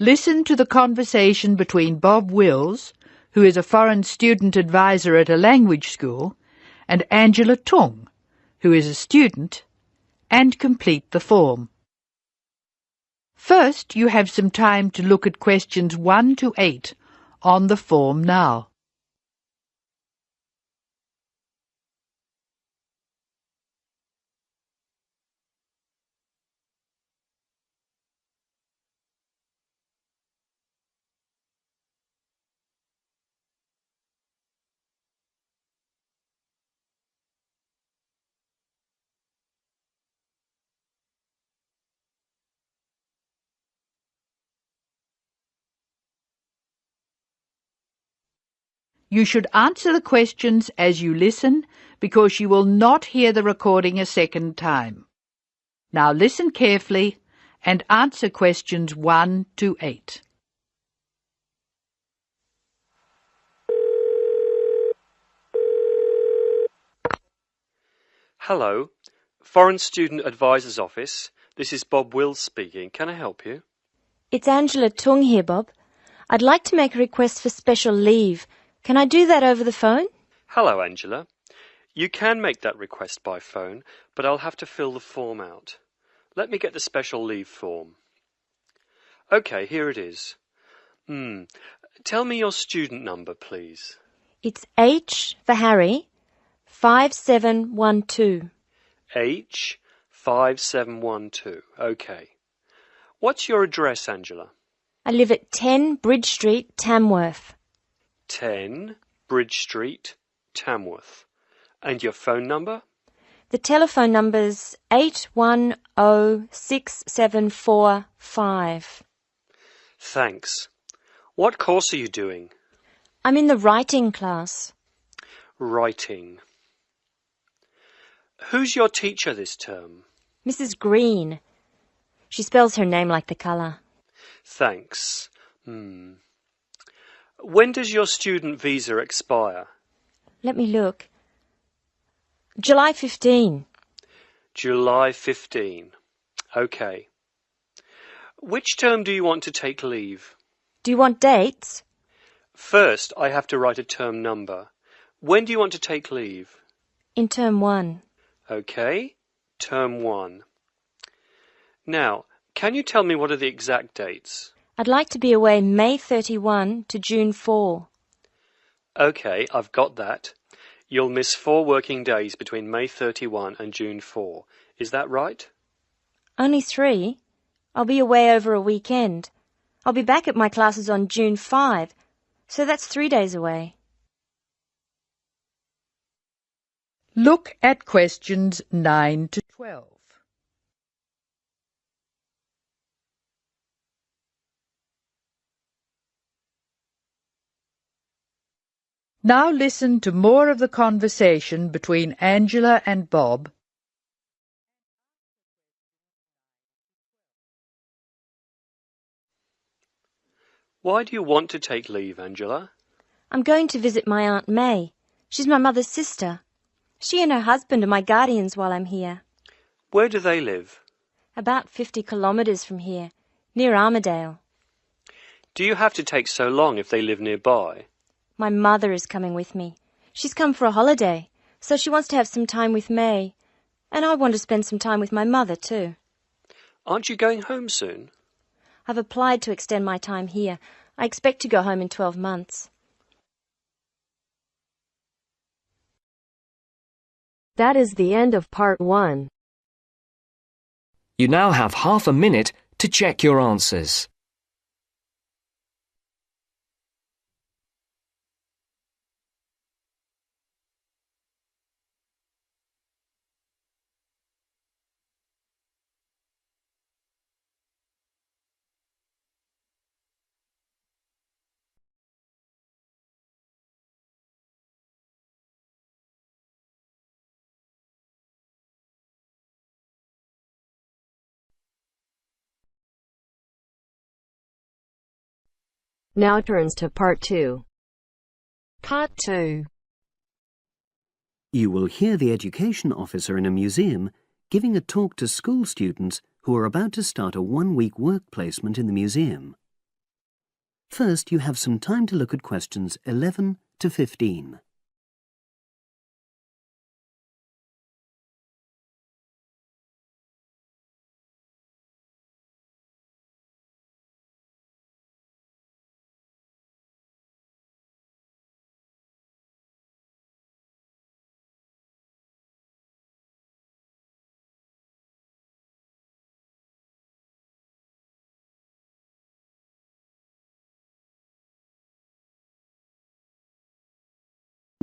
Listen to the conversation between Bob Wills, who is a foreign student advisor at a language school, and Angela Tung, who is a student, and complete the form. First, you have some time to look at questions 1 to 8 on the form now. You should answer the questions as you listen because you will not hear the recording a second time. Now listen carefully and answer questions 1 to 8. Hello, Foreign Student Advisor's Office. This is Bob Wills speaking. Can I help you? It's Angela Tung here, Bob. I'd like to make a request for special leave. Can I do that over the phone? Hello, Angela. You can make that request by phone, but I'll have to fill the form out. Let me get the special leave form. OK, here it is. Tell me your student number, please. It's H for Harry, 5712. H 5712. OK. What's your address, Angela? I live at 10 Bridge Street, Tamworth. 10 Bridge Street, Tamworth. And your phone number? The telephone number's 8106745. Thanks. What course are you doing? I'm in the writing class. Writing. Who's your teacher this term? Mrs. Green. She spells her name like the colour. Thanks. When does your student visa expire? Let me look. July 15. July 15. OK. Which term do you want to take leave? Do you want dates? First, I have to write a term number. When do you want to take leave? In term 1. OK. Term 1. Now, can you tell me what are the exact dates? I'd like to be away May 31 to June 4. OK, I've got that. You'll miss 4 working days between May 31 and June 4. Is that right? Only 3. I'll be away over a weekend. I'll be back at my classes on June 5, so that's 3 days away. Look at questions 9 to 12. Now listen to more of the conversation between Angela and Bob. Why do you want to take leave, Angela? I'm going to visit my Aunt May. She's my mother's sister. She and her husband are my guardians while I'm here. Where do they live? About 50 kilometres from here, near Armadale. Do you have to take so long if they live nearby? My mother is coming with me. She's come for a holiday, so she wants to have some time with May. And I want to spend some time with my mother too. Aren't you going home soon? I've applied to extend my time here. I expect to go home in 12 months. That is the end of part 1. You now have half a minute to check your answers. Now turns to part 2. Part 2. You will hear the education officer in a museum giving a talk to school students who are about to start a 1-week work placement in the museum. First, you have some time to look at questions 11 to 15.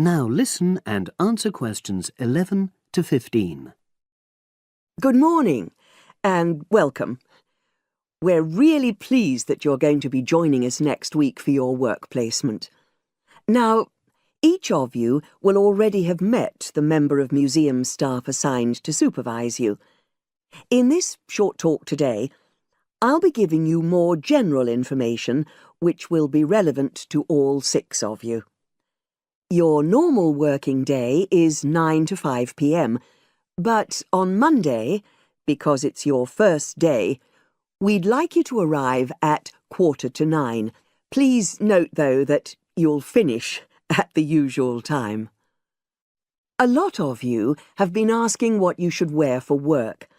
Now listen and answer questions 11 to 15. Good morning and welcome. We're really pleased that you're going to be joining us next week for your work placement. Now, each of you will already have met the member of museum staff assigned to supervise you. In this short talk today, I'll be giving you more general information which will be relevant to all 6 of you. Your normal working day is 9 to 5 p.m, but on Monday, because it's your first day, we'd like you to arrive at 9:15. Please note, though, that you'll finish at the usual time. A lot of you have been asking what you should wear for work.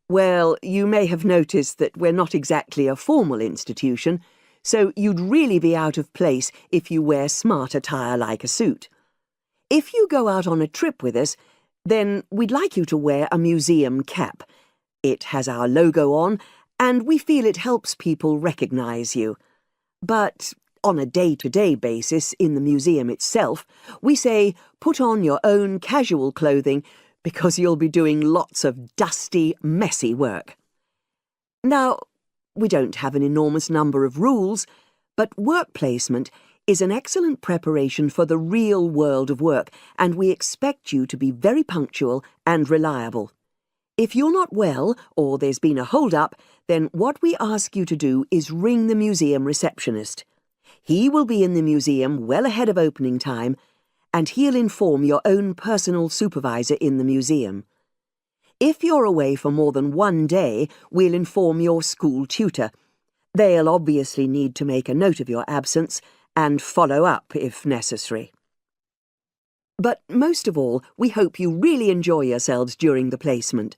Well, you may have noticed that we're not exactly a formal institution, so you'd really be out of place if you wear smart attire like a suit. If you go out on a trip with us, then we'd like you to wear a museum cap. It has our logo on, and we feel it helps people recognise you. But on a day-to-day basis in the museum itself, we say put on your own casual clothing because you'll be doing lots of dusty, messy work. Now, we don't have an enormous number of rules, but work placement is an excellent preparation for the real world of work, and we expect you to be very punctual and reliable. If you're not well, or there's been a hold-up, then what we ask you to do is ring the museum receptionist. He will be in the museum well ahead of opening time, and he'll inform your own personal supervisor in the museum. If you're away for more than 1 day, we'll inform your school tutor. They'll obviously need to make a note of your absence and follow up if necessary. But most of all, we hope you really enjoy yourselves during the placement.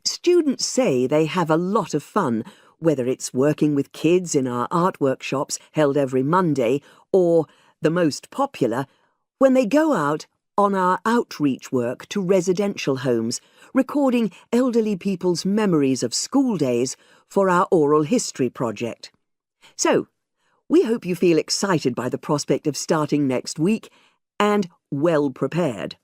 Students say they have a lot of fun, whether it's working with kids in our art workshops held every Monday, or, the most popular, when they go out on our outreach work to residential homes, recording elderly people's memories of school days for our oral history project. So, we hope you feel excited by the prospect of starting next week and well prepared.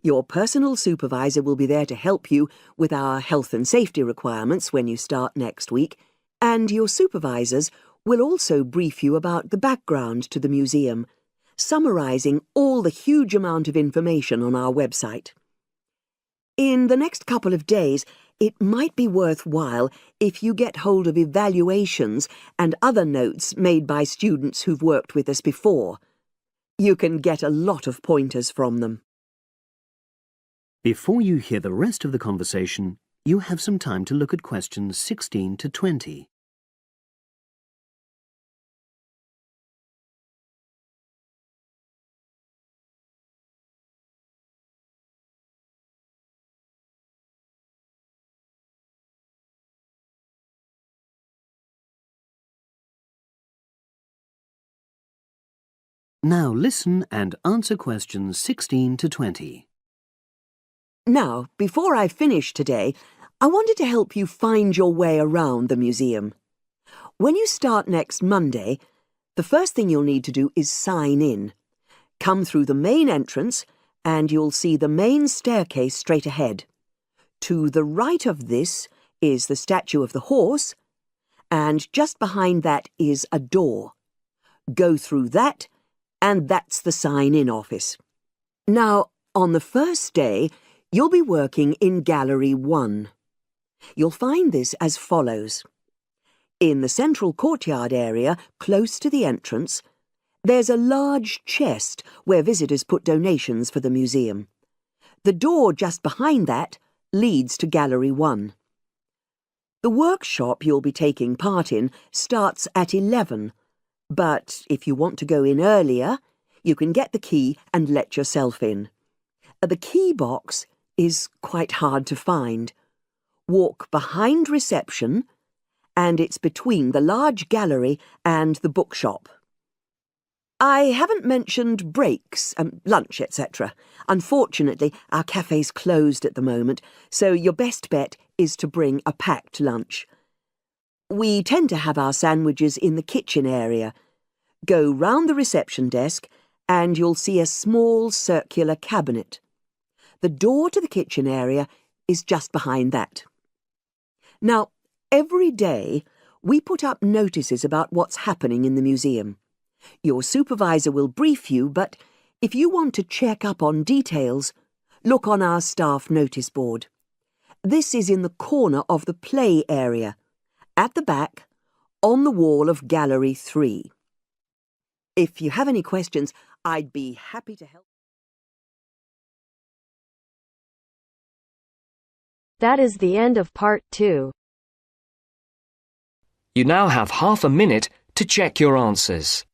Your personal supervisor will be there to help you with our health and safety requirements when you start next week, and your supervisors will also brief you about the background to the museum, summarising all the huge amount of information on our website. In the next couple of days, it might be worthwhile if you get hold of evaluations and other notes made by students who've worked with us before. You can get a lot of pointers from them. Before you hear the rest of the conversation, you have some time to look at questions 16 to 20. Now listen and answer questions 16 to 20. Now, before I finish today, I wanted to help you find your way around the museum. When you start next Monday, the first thing you'll need to do is sign in. Come through the main entrance, and you'll see the main staircase straight ahead. To the right of this is the statue of the horse, and just behind that is a door. Go through that, and that's the sign-in office. Now, on the first day, you'll be working in Gallery 1. You'll find this as follows. In the central courtyard area, close to the entrance, there's a large chest where visitors put donations for the museum. The door just behind that leads to Gallery 1. The workshop you'll be taking part in starts at 11, But if you want to go in earlier, you can get the key and let yourself in. The key box is quite hard to find. Walk behind reception, and it's between the large gallery and the bookshop. I haven't mentioned breaks, lunch, etc. Unfortunately, our cafe's closed at the moment, so your best bet is to bring a packed lunch. We tend to have our sandwiches in the kitchen area. Go round the reception desk and you'll see a small circular cabinet. The door to the kitchen area is just behind that. Now, every day we put up notices about what's happening in the museum. Your supervisor will brief you, but if you want to check up on details, look on our staff notice board. This is in the corner of the play area, at the back, on the wall of Gallery 3. If you have any questions, I'd be happy to help. That is the end of part 2. You now have half a minute to check your answers.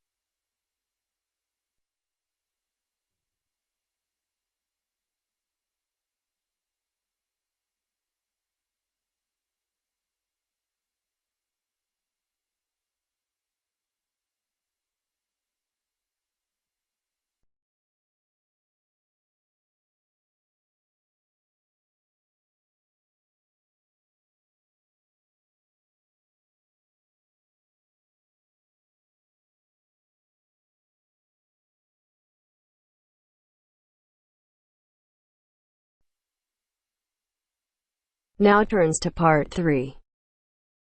Now turns to part 3.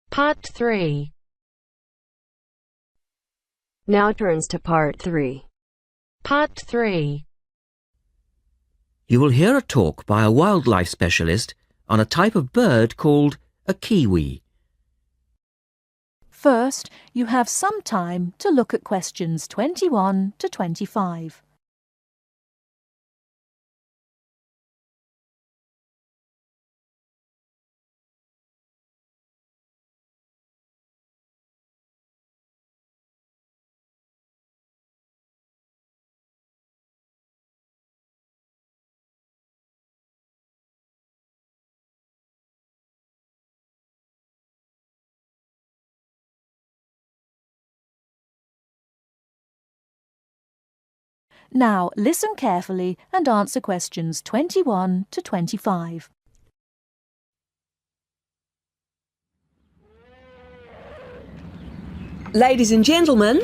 Part 3. Now turns to part 3. Part 3. You will hear a talk by a wildlife specialist on a type of bird called a kiwi. First, you have some time to look at questions 21 to 25. Now listen carefully and answer questions 21 to 25. Ladies and gentlemen,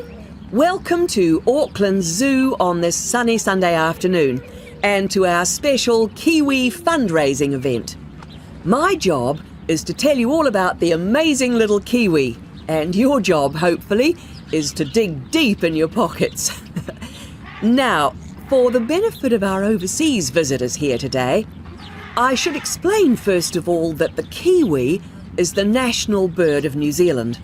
welcome to Auckland Zoo on this sunny Sunday afternoon and to our special Kiwi fundraising event. My job is to tell you all about the amazing little Kiwi, and your job, hopefully, is to dig deep in your pockets. Now, for the benefit of our overseas visitors here today, I should explain first of all that the kiwi is the national bird of New Zealand,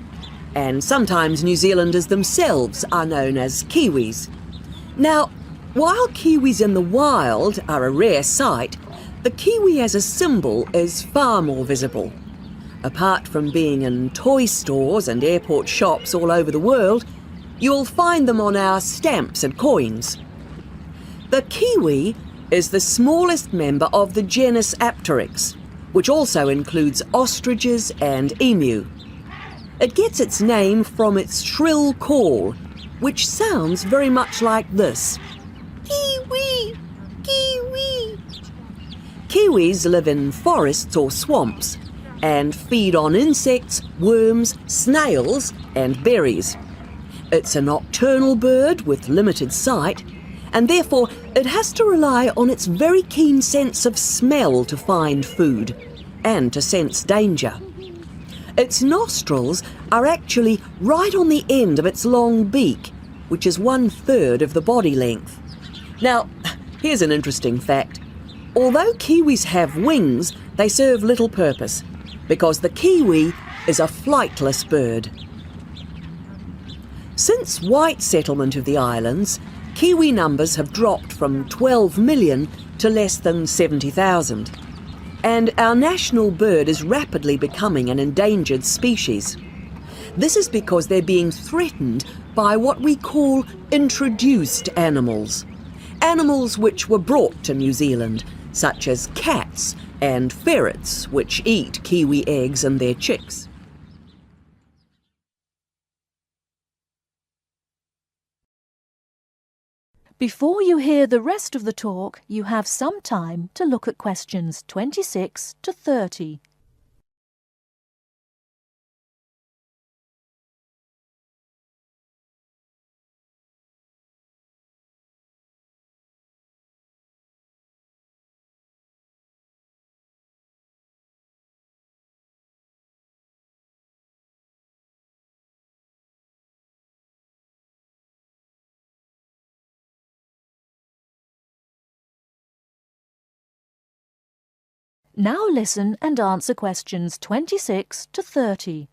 and sometimes New Zealanders themselves are known as kiwis. Now, while kiwis in the wild are a rare sight, the kiwi as a symbol is far more visible. Apart from being in toy stores and airport shops all over the world, you'll find them on our stamps and coins. The kiwi is the smallest member of the genus Apteryx, which also includes ostriches and emu. It gets its name from its shrill call, which sounds very much like this. Kiwi! Kiwi! Kiwis live in forests or swamps and feed on insects, worms, snails and berries. It's a nocturnal bird with limited sight, and therefore it has to rely on its very keen sense of smell to find food and to sense danger. Its nostrils are actually right on the end of its long beak, which is 1/3 of the body length. Now, here's an interesting fact. Although kiwis have wings, they serve little purpose, because the kiwi is a flightless bird. Since white settlement of the islands, kiwi numbers have dropped from 12 million to less than 70,000. And our national bird is rapidly becoming an endangered species. This is because they're being threatened by what we call introduced animals. Animals which were brought to New Zealand, such as cats and ferrets, which eat kiwi eggs and their chicks. Before you hear the rest of the talk, you have some time to look at questions 26 to 30. Now listen and answer questions 26 to 30.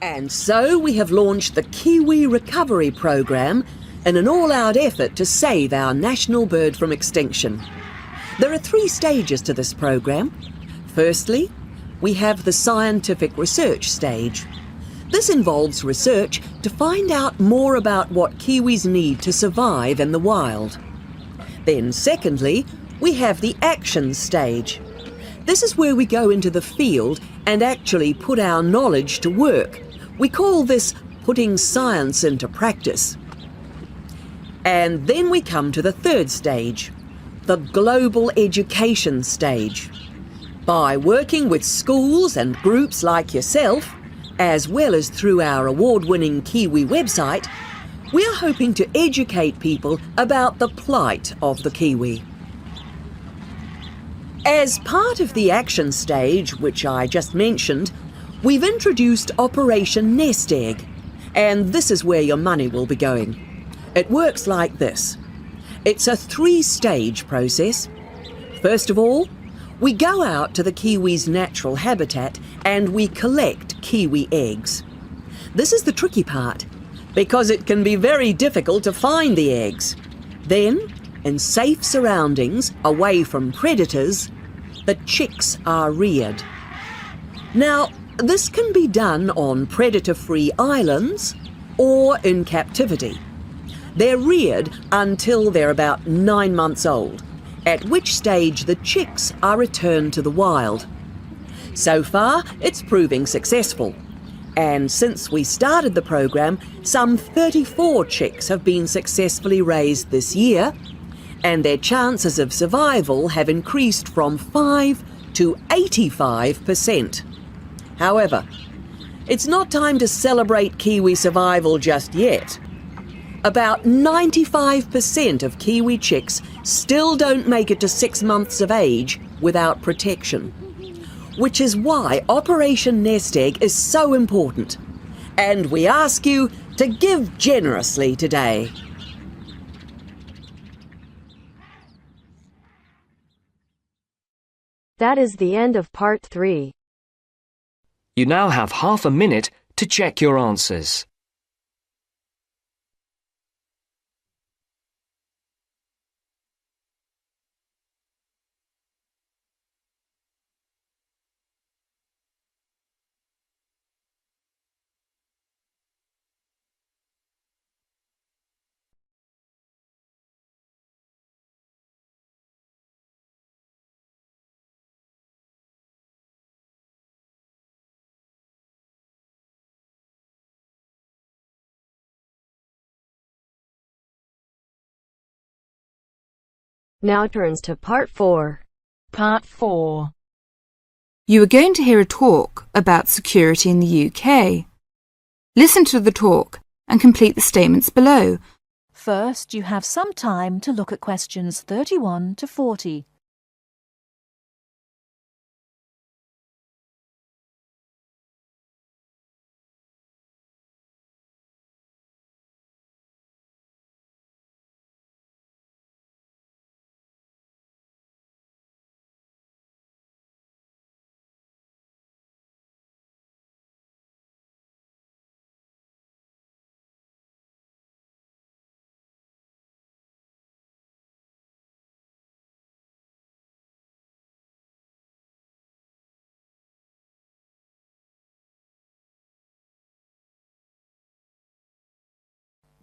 And so we have launched the Kiwi Recovery Programme in an all-out effort to save our national bird from extinction. There are 3 stages to this programme. Firstly, we have the scientific research stage. This involves research to find out more about what kiwis need to survive in the wild. Then secondly, we have the action stage. This is where we go into the field and actually put our knowledge to work. We call this putting science into practice. And then we come to the 3rd stage, the global education stage. By working with schools and groups like yourself, as well as through our award-winning Kiwi website, we are hoping to educate people about the plight of the kiwi. As part of the action stage, which I just mentioned, we've introduced Operation Nest Egg, and this is where your money will be going. It works like this. It's a 3-stage process. First of all, we go out to the kiwi's natural habitat and we collect kiwi eggs. This is the tricky part, because it can be very difficult to find the eggs. Then, in safe surroundings, away from predators, the chicks are reared. Now, this can be done on predator-free islands or in captivity. They're reared until they're about 9 months old, at which stage the chicks are returned to the wild. So far, it's proving successful. And since we started the programme, some 34 chicks have been successfully raised this year, and their chances of survival have increased from 5 to 85%. However, it's not time to celebrate kiwi survival just yet. About 95% of kiwi chicks still don't make it to 6 months of age without protection. Which is why Operation Nest Egg is so important. And we ask you to give generously today. That is the end of part 3. You now have half a minute to check your answers. Now turns to part 4. Part 4. You are going to hear a talk about security in the UK. Listen to the talk and complete the statements below. First, you have some time to look at questions 31 to 40.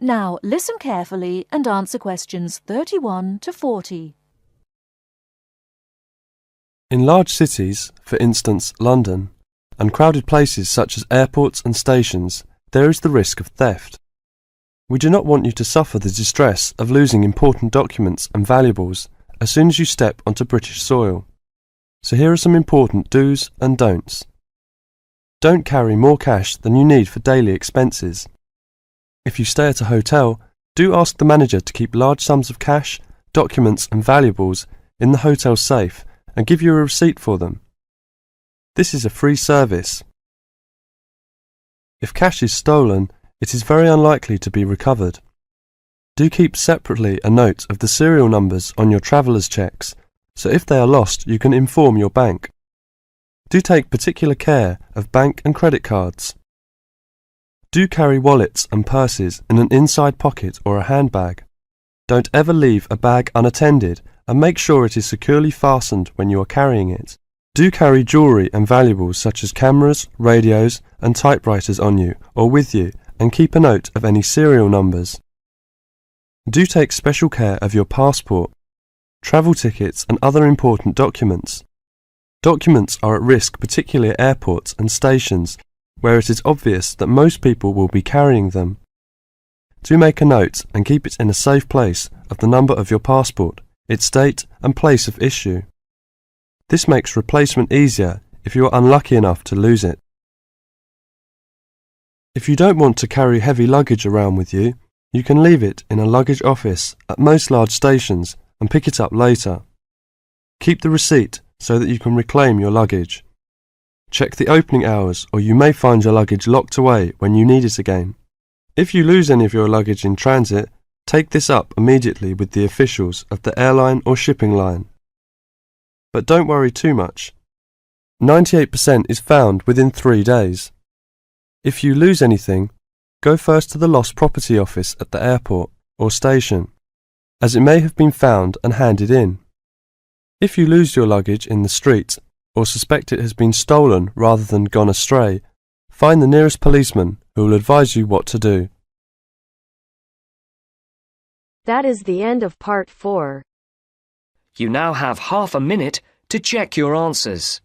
Now listen carefully and answer questions 31 to 40. In large cities, for instance London, and crowded places such as airports and stations, there is the risk of theft. We do not want you to suffer the distress of losing important documents and valuables as soon as you step onto British soil. So here are some important do's and don'ts. Don't carry more cash than you need for daily expenses. If you stay at a hotel, do ask the manager to keep large sums of cash, documents and valuables in the hotel safe and give you a receipt for them. This is a free service. If cash is stolen, it is very unlikely to be recovered. Do keep separately a note of the serial numbers on your traveller's checks, so if they are lost you can inform your bank. Do take particular care of bank and credit cards. Do carry wallets and purses in an inside pocket or a handbag. Don't ever leave a bag unattended and make sure it is securely fastened when you are carrying it. Do carry jewellery and valuables such as cameras, radios and typewriters on you or with you and keep a note of any serial numbers. Do take special care of your passport, travel tickets and other important documents. Documents are at risk particularly at airports and stations where it is obvious that most people will be carrying them. Do make a note and keep it in a safe place of the number of your passport, its date and place of issue. This makes replacement easier if you are unlucky enough to lose it. If you don't want to carry heavy luggage around with you, you can leave it in a luggage office at most large stations and pick it up later. Keep the receipt so that you can reclaim your luggage. Check the opening hours or you may find your luggage locked away when you need it again. If you lose any of your luggage in transit, take this up immediately with the officials of the airline or shipping line. But don't worry too much. 98% is found within 3 days. If you lose anything, go first to the lost property office at the airport or station, as it may have been found and handed in. If you lose your luggage in the street or suspect it has been stolen rather than gone astray, find the nearest policeman who will advise you what to do. That is the end of part 4. You now have half a minute to check your answers.